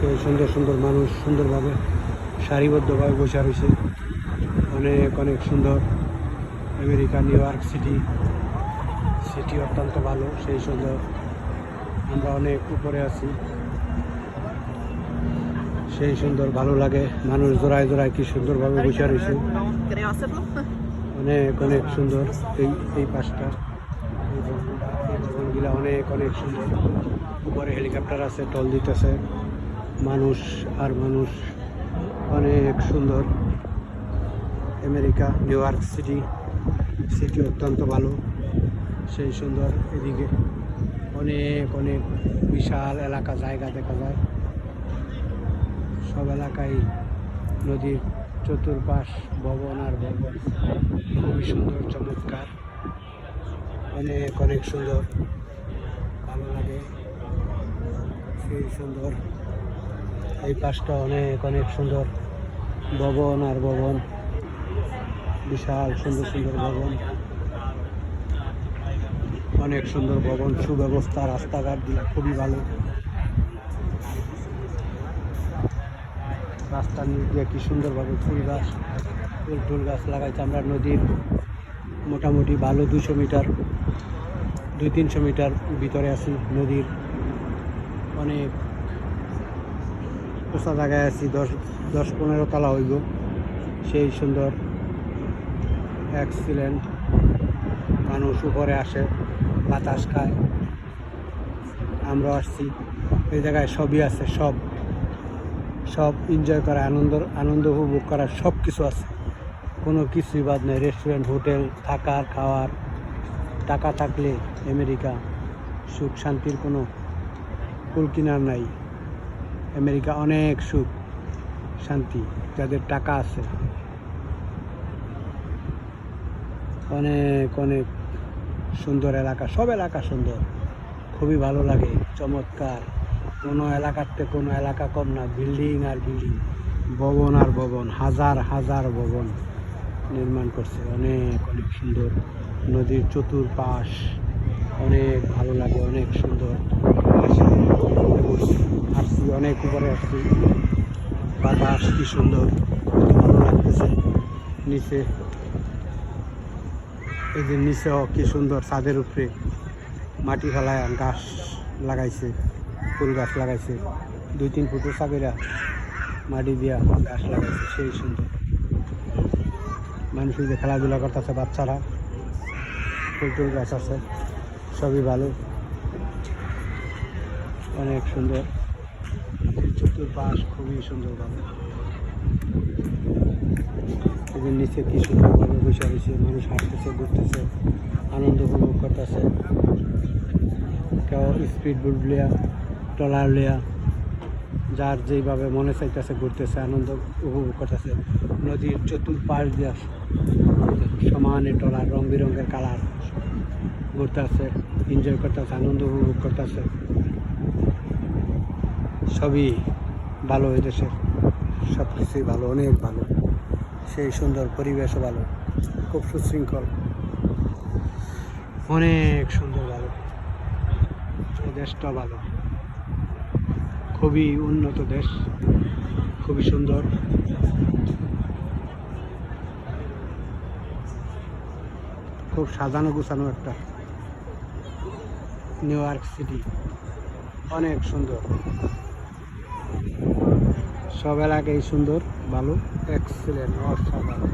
সেই সুন্দর সুন্দর মানুষ সুন্দরভাবে সারিবদ্ধভাবে বসে রয়েছে। অনেক অনেক সুন্দর আমেরিকা নিউ ইয়র্ক সিটি অত্যন্ত ভালো, সেই সুন্দর। আমরা অনেক উপরে আছি, সেই সুন্দর ভালো লাগে। মানুষ জোড়ায় জোড়ায় কি সুন্দরভাবে বসে রয়েছে। অনেক অনেক সুন্দর এই পাশটা, এই ভবনগুলা অনেক অনেক সুন্দর। উপরে হেলিকপ্টার আছে, টল দিতেছে মানুষ আর মানুষ। অনেক সুন্দর আমেরিকা নিউ ইয়র্ক সিটি অত্যন্ত ভালো, সেই সুন্দর। এদিকে অনেক অনেক বিশাল এলাকা জায়গা দেখা যায়। সব এলাকায় নদীর চতুর্পাশ ভবন আর ভবন, খুবই সুন্দর চমৎকার। অনেক অনেক সুন্দর, ভালো লাগে, সেই সুন্দর। এই পাশটা অনেক অনেক সুন্দর ভবন আর ভবন, বিশাল সুন্দর সুন্দর ভবন, অনেক সুন্দর ভবন, সুব্যবস্থা, রাস্তাঘাট খুবই ভালো। রাস্তার নিচ দিয়ে কি সুন্দরভাবে ফুল গাছ লাগাইছে। আমরা নদীর মোটামুটি ভালো 200-300 মিটার ভিতরে আছি। নদীর অনেক উঁচা জায়গায় আছি, 10-15 তলা হইব। সেই সুন্দর এক্সিলেন্ট। মানুষ উপরে আসে, বাতাস খায়। আমরা আসছি, এই জায়গায় সবই আছে, সব এনজয় করা, আনন্দ উপভোগ করার সব কিছু আছে, কোনো কিছুই বাদ নেই। রেস্টুরেন্ট, হোটেল, থাকার খাওয়ার। টাকা থাকলে আমেরিকা সুখ শান্তির কোনো কুল কিনার নাই। আমেরিকা অনেক সুখ শান্তি, যাদের টাকা আছে। অনেক অনেক সুন্দর এলাকা, সব এলাকা সুন্দর, খুবই ভালো লাগে, চমৎকার। কোনো এলাকার থেকে কোনো এলাকা কম না, বিল্ডিং আর বিল্ডিং, ভবন আর ভবন, হাজার হাজার ভবন নির্মাণ করছে। অনেক অনেক সুন্দর, নদীর চতুর্পাশ অনেক ভালো লাগে, অনেক সুন্দর। আসছি, অনেক উপরে আসছি, বাতাস কি সুন্দর, ভালো লাগতেছে। নিচে এই যে নিচেও কি সুন্দর, ছাদের উপরে মাটি ফেলায় গাছ লাগাইছে, ফুল গাছ লাগাইছে, 2-3 ফুট চাবিরা মাটি দিয়া গাছ লাগাইছে, সেই সুন্দর। মানুষ যে খেলাধুলা করতেছে, বাচ্চারা, ফুল গাছ আছে, সবই ভালো, অনেক সুন্দর। চতুর্পাশ খুবই সুন্দর ভালো। এদের নিচে কি সুন্দরভাবে বসে রয়েছে, মানুষ হাঁটতেছে, ঘুরতেছে, আনন্দ উপভোগ করতেছে। কেউ স্পিড বোট লিয়া, ট্রলার লিয়া, যার যেইভাবে মনে চাইতেছে ঘুরতেছে, আনন্দ উপভোগ করতেছে। নদীর চতুর্পাশ দিয়া সমানে ট্রলার, রং বেরঙের কালার, ঘুরতেছে, এনজয় করতেছে, আনন্দ উপভোগ করতেছে। সবই ভালো, এদেশের সব কিছুই ভালো, অনেক ভালো, সেই সুন্দর। পরিবেশও ভালো, খুব সুশৃঙ্খল, অনেক সুন্দর, ভালো। এই দেশটা ভালো, খুবই উন্নত দেশ, খুবই সুন্দর। খুব সাজানো গুছানো একটা নিউ ইয়র্ক সিটি, অনেক সুন্দর। সব এলাকায় সুন্দর, ভালো, এক্সিলেন্ট, অসাধারণ।